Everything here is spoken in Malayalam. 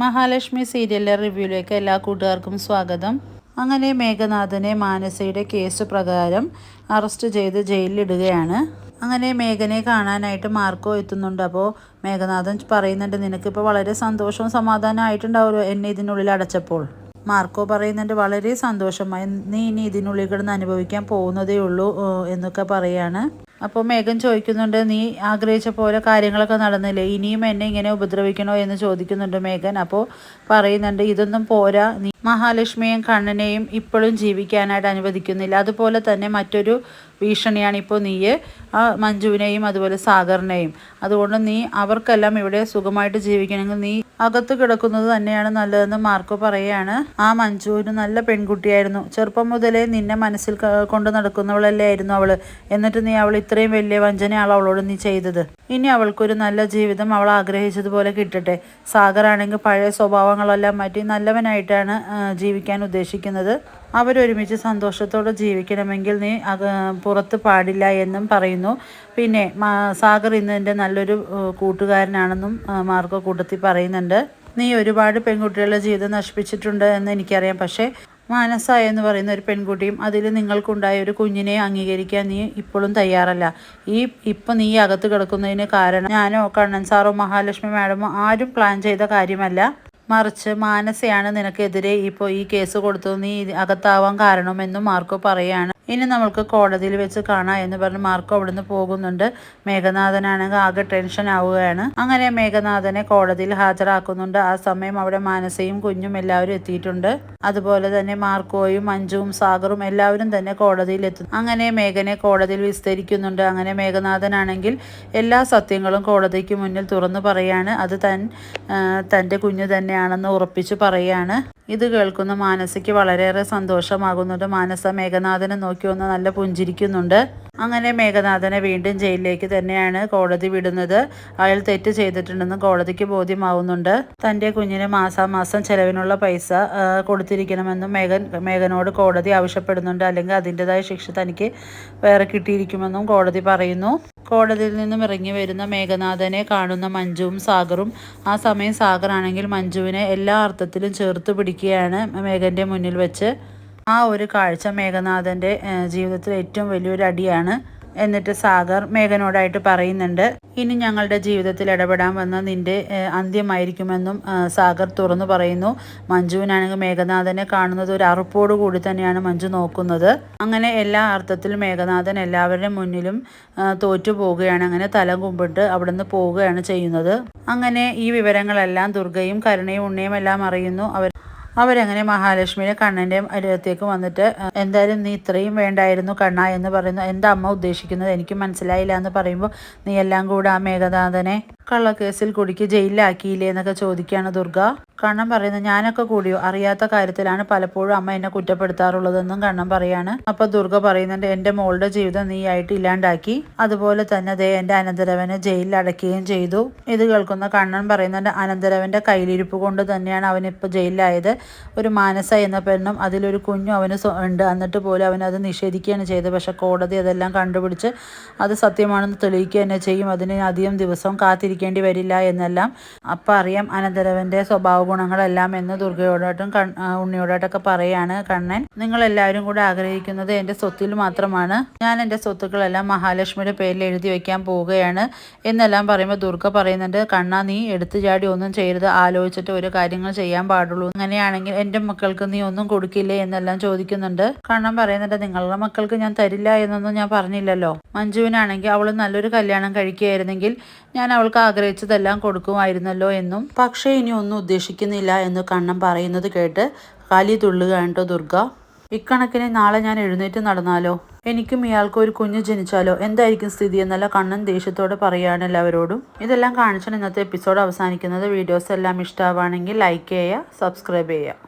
മഹാലക്ഷ്മി സീരിയലിലെ റിവ്യൂയിലേക്ക് എല്ലാ കൂട്ടുകാർക്കും സ്വാഗതം. അങ്ങനെ മേഘനാഥനെ മാനസയുടെ കേസ് പ്രകാരം അറസ്റ്റ് ചെയ്ത് ജയിലിലിടുകയാണ്. അങ്ങനെ മേഘനെ കാണാനായിട്ട് മാർക്കോ എത്തുന്നുണ്ട്. അപ്പോൾ മേഘനാഥൻ പറയുന്നുണ്ട്, നിനക്കിപ്പോൾ വളരെ സന്തോഷവും സമാധാനം ആയിട്ടുണ്ടാവുമല്ലോ എന്നെ ഇതിനുള്ളിൽ അടച്ചപ്പോൾ. മാർക്കോ പറയുന്നുണ്ട്, വളരെ സന്തോഷമായി, നീ ഇനി ഇതിനുള്ളിൽ കിടന്ന് അനുഭവിക്കാൻ പോകുന്നതേ ഉള്ളൂ എന്നൊക്കെ പറയാണ്. അപ്പോൾ മേഘൻ ചോദിക്കുന്നുണ്ട്, നീ ആഗ്രഹിച്ച പോലെ കാര്യങ്ങളൊക്കെ നടന്നില്ലേ, ഇനിയും എന്നെ ഇങ്ങനെ ഉപദ്രവിക്കണോ എന്ന് ചോദിക്കുന്നുണ്ട് മേഘൻ. അപ്പോൾ പറയുന്നുണ്ട്, ഇതൊന്നും പോരാ, നീ മഹാലക്ഷ്മിയെയും കണ്ണനെയും ഇപ്പോഴും ജീവിക്കാനായിട്ട് അനുവദിക്കുന്നില്ല. അതുപോലെ തന്നെ മറ്റൊരു ഭീഷണിയാണ് ഇപ്പോൾ നീ മഞ്ജുവിനെയും അതുപോലെ സാഗറിനെയും. അതുകൊണ്ട് നീ അവർക്കെല്ലാം ഇവിടെ സുഖമായിട്ട് ജീവിക്കണമെങ്കിൽ നീ അകത്ത് കിടക്കുന്നത് തന്നെയാണ് നല്ലതെന്ന് മാർക്കോ പറയുകയാണ്. ആ മഞ്ജു ഒരു നല്ല പെൺകുട്ടിയായിരുന്നു, ചെറുപ്പം മുതലേ നിന്നെ മനസ്സിൽ കൊണ്ട് നടക്കുന്നവളല്ലേ ആയിരുന്നു അവള്. എന്നിട്ട് നീ അവൾ ഇത്രയും വലിയ വഞ്ചനയാണ് അവളോട് നീ ചെയ്തത്. ഇനി അവൾക്കൊരു നല്ല ജീവിതം അവൾ ആഗ്രഹിച്ചതുപോലെ കിട്ടട്ടെ. സാഗറാണെങ്കിൽ പഴയ സ്വഭാവങ്ങളെല്ലാം മാറ്റി നല്ലവനായിട്ടാണ് ജീവിക്കാൻ ഉദ്ദേശിക്കുന്നത്. അവരൊരുമിച്ച് സന്തോഷത്തോടെ ജീവിക്കണമെങ്കിൽ നീ പുറത്ത് പാടില്ല എന്നും പറയുന്നു. പിന്നെ സാഗർ ഇന്ന് എൻ്റെ നല്ലൊരു കൂട്ടുകാരനാണെന്നും മാർക്കോ കൂട്ടത്തിൽ പറയുന്നുണ്ട്. നീ ഒരുപാട് പെൺകുട്ടികളുടെ ജീവിതം നശിപ്പിച്ചിട്ടുണ്ട് എന്ന് എനിക്കറിയാം, പക്ഷേ മാനസ എന്ന് പറയുന്ന ഒരു പെൺകുട്ടിയും അതിൽ നിങ്ങൾക്കുണ്ടായ ഒരു കുഞ്ഞിനെ അംഗീകരിക്കാൻ നീ ഇപ്പോഴും തയ്യാറല്ല. ഇപ്പം നീ അകത്ത് കിടക്കുന്നതിന് കാരണം ഞാനോ കണ്ണൻ സാറോ മഹാലക്ഷ്മി മാഡമോ ആരും പ്ലാൻ ചെയ്ത കാര്യമല്ല, മറിച്ച് മാനസയാണ് നിനക്കെതിരെ ഇപ്പോൾ ഈ കേസ് കൊടുത്തു നീ അകത്താവാൻ കാരണമെന്നും മാർക്കോ പറയുകയാണ്. ഇനി നമ്മൾക്ക് കോടതിയിൽ വെച്ച് കാണാം എന്ന് പറഞ്ഞ് മാർക്കോ അവിടുന്ന് പോകുന്നുണ്ട്. മേഘനാഥനാണെങ്കിൽ ആകെ ടെൻഷൻ ആവുകയാണ്. അങ്ങനെ മേഘനാഥനെ കോടതിയിൽ ഹാജരാക്കുന്നുണ്ട്. ആ സമയം അവിടെ മാനസയും കുഞ്ഞും എല്ലാവരും എത്തിയിട്ടുണ്ട്. അതുപോലെ തന്നെ മാർക്കോയും മഞ്ജുവും സാഗറും എല്ലാവരും തന്നെ കോടതിയിൽ എത്തുന്നു. അങ്ങനെ മേഘനെ കോടതിയിൽ വിസ്തരിക്കുന്നുണ്ട്. അങ്ങനെ മേഘനാഥനാണെങ്കിൽ എല്ലാ സത്യങ്ങളും കോടതിക്ക് മുന്നിൽ തുറന്നു പറയാണ്. അത് തൻ്റെ കുഞ്ഞു തന്നെയാണെന്ന് ഉറപ്പിച്ചു പറയാണ്. ഇത് കേൾക്കുന്ന മാനസയ്ക്ക് വളരെയേറെ സന്തോഷമാകുന്നുണ്ട്. മാനസ മേഘനാഥനെ നോക്കി ഒന്ന് നല്ല പുഞ്ചിരിക്കുന്നുണ്ട്. അങ്ങനെ മേഘനാഥനെ വീണ്ടും ജയിലിലേക്ക് തന്നെയാണ് കോടതി വിടുന്നത്. അയാൾ തെറ്റ് ചെയ്തിട്ടുണ്ടെന്ന് കോടതിക്ക് ബോധ്യമാവുന്നുണ്ട്. തൻ്റെ കുഞ്ഞിന് മാസാമാസം ചെലവിനുള്ള പൈസ കൊടുത്തിരിക്കണമെന്നും മേഘനോട് കോടതി ആവശ്യപ്പെടുന്നുണ്ട്. അല്ലെങ്കിൽ അതിൻ്റെതായ ശിക്ഷ തനിക്ക് വേറെ കിട്ടിയിരിക്കുമെന്നും കോടതി പറയുന്നു. കോടതിയിൽ നിന്നും ഇറങ്ങി വരുന്ന മേഘനാഥനെ കാണുന്ന മഞ്ജുവും സാഗറും. ആ സമയം സാഗർ ആണെങ്കിൽ മഞ്ജുവിനെ എല്ലാ അർത്ഥത്തിലും ചേർത്ത് പിടിക്കുകയാണ് മേഘൻ്റെ മുന്നിൽ വെച്ച്. ആ ഒരു കാഴ്ച മേഘനാഥൻ്റെ ജീവിതത്തിൽ ഏറ്റവും വലിയൊരു അടിയാണ്. എന്നിട്ട് സാഗർ മേഘനോടായിട്ട് പറയുന്നുണ്ട്, ഇനി ഞങ്ങളുടെ ജീവിതത്തിൽ ഇടപെടാൻ വന്ന നിന്റെ അന്ത്യമായിരിക്കുമെന്നും സാഗർ തുറന്നു പറയുന്നു. മഞ്ജുവിനാണെങ്കിൽ മേഘനാഥനെ കാണുന്നത് ഒരു അറുപ്പോടു കൂടി തന്നെയാണ് മഞ്ജു നോക്കുന്നത്. അങ്ങനെ എല്ലാ അർത്ഥത്തിലും മേഘനാഥൻ എല്ലാവരുടെയും മുന്നിലും തോറ്റു പോവുകയാണ്. അങ്ങനെ തല കുമ്പിട്ട് അവിടുന്ന് പോവുകയാണ് ചെയ്യുന്നത്. അങ്ങനെ ഈ വിവരങ്ങളെല്ലാം ദുർഗയും കരുണയും ഉണ്ണിയും എല്ലാം അറിയുന്നു. അവരങ്ങനെ മഹാലക്ഷ്മിയുടെ കണ്ണൻ്റെ അടുത്തേക്ക് വന്നിട്ട്, എന്തായാലും നീ ഇത്രയും വേണ്ടായിരുന്നു കണ്ണ എന്ന് പറയുന്നു. എന്താ അമ്മ ഉദ്ദേശിക്കുന്നത് എനിക്ക് മനസ്സിലായില്ല എന്ന് പറയുമ്പോൾ, നീ എല്ലാം കൂടെ ആ മേഘനാഥനെ കള്ളക്കേസിൽ കുടുക്കി ജയിലിലാക്കിയില്ലേ എന്നൊക്കെ ചോദിക്കുകയാണ് ദുർഗ. കണ്ണൻ പറയുന്നത്, ഞാനൊക്കെ കൂടിയോ, അറിയാത്ത കാര്യത്തിലാണ് പലപ്പോഴും അമ്മ എന്നെ കുറ്റപ്പെടുത്താറുള്ളതെന്നും കണ്ണൻ പറയാണ്. അപ്പോൾ ദുർഗ പറയുന്നുണ്ട്, എൻ്റെ മോളുടെ ജീവിതം നീ ആയിട്ട് ഇല്ലാണ്ടാക്കി, അതുപോലെ തന്നെ ദേ എൻ്റെ അനന്തരവനെ ജയിലിൽ അടയ്ക്കുകയും ചെയ്തു. ഇത് കേൾക്കുന്ന കണ്ണൻ പറയുന്നുണ്ട്, അനന്തരവൻ്റെ കയ്യിലിരിപ്പ് കൊണ്ട് തന്നെയാണ് അവനിപ്പോൾ ജയിലിലായത്. ഒരു മാനസ എന്ന പെണ്ണും അതിലൊരു കുഞ്ഞും അവന് ഉണ്ട്, എന്നിട്ട് പോലും അവനത് നിഷേധിക്കുകയാണ് ചെയ്തത്. പക്ഷെ കോടതി അതെല്ലാം കണ്ടുപിടിച്ച് അത് സത്യമാണെന്ന് തെളിയിക്കുക തന്നെ ചെയ്യും. അതിന് അധികം ദിവസവും കാത്തിരിക്കേണ്ടി വരില്ല എന്നെല്ലാം അപ്പം അറിയാം അനന്തരവൻ്റെ സ്വഭാവ ഗുണങ്ങളെല്ലാം എന്ന് ദുർഗയോടായിട്ടും ഉണ്ണിയോടായിട്ടൊക്കെ പറയാണ് കണ്ണൻ. നിങ്ങളെല്ലാവരും കൂടെ ആഗ്രഹിക്കുന്നത് എൻ്റെ സ്വത്തിൽ മാത്രമാണ്. ഞാൻ എൻ്റെ സ്വത്തുക്കളെല്ലാം മഹാലക്ഷ്മിയുടെ പേരിൽ എഴുതി വയ്ക്കാൻ പോവുകയാണ് എന്നെല്ലാം പറയുമ്പോൾ ദുർഗ പറയുന്നുണ്ട്, കണ്ണ നീ എടുത്തു ചാടി ഒന്നും ചെയ്യരുത്, ആലോചിച്ചിട്ട് ഒരു കാര്യങ്ങൾ ചെയ്യാൻ പാടുള്ളൂ. അങ്ങനെയാണെങ്കിൽ എൻ്റെ മക്കൾക്ക് നീ ഒന്നും കൊടുക്കില്ലേ എന്നെല്ലാം ചോദിക്കുന്നുണ്ട്. കണ്ണൻ പറയുന്നുണ്ട്, നിങ്ങളുടെ മക്കൾക്ക് ഞാൻ തരില്ല എന്നൊന്നും ഞാൻ പറഞ്ഞില്ലല്ലോ. മഞ്ജുവിനാണെങ്കിൽ അവൾ നല്ലൊരു കല്യാണം കഴിക്കുകയായിരുന്നെങ്കിൽ ഞാൻ അവൾക്ക് ആഗ്രഹിച്ചതെല്ലാം കൊടുക്കുമായിരുന്നല്ലോ എന്നും. പക്ഷേ ഇനി ഒന്നും ഉദ്ദേശിക്കുന്നില്ല എന്ന് കണ്ണൻ പറയുന്നത് കേട്ട് കാലി തുള്ളുകയാണ് കേട്ടോ ദുർഗ. ഇക്കണക്കിന് നാളെ ഞാൻ എഴുന്നേറ്റ് നടന്നാലോ, എനിക്കും ഇയാൾക്ക് ഒരു കുഞ്ഞ് ജനിച്ചാലോ, എന്തായിരിക്കും സ്ഥിതി എന്നല്ല കണ്ണൻ ദേഷ്യത്തോടെ പറയുകയാണ് എല്ലാവരോടും. ഇതെല്ലാം കാണിച്ചാണ് ഇന്നത്തെ എപ്പിസോഡ് അവസാനിക്കുന്നത്. വീഡിയോസ് എല്ലാം ഇഷ്ടമാവുകയാണെങ്കിൽ ലൈക്ക് ചെയ്യുക, സബ്സ്ക്രൈബ് ചെയ്യുക.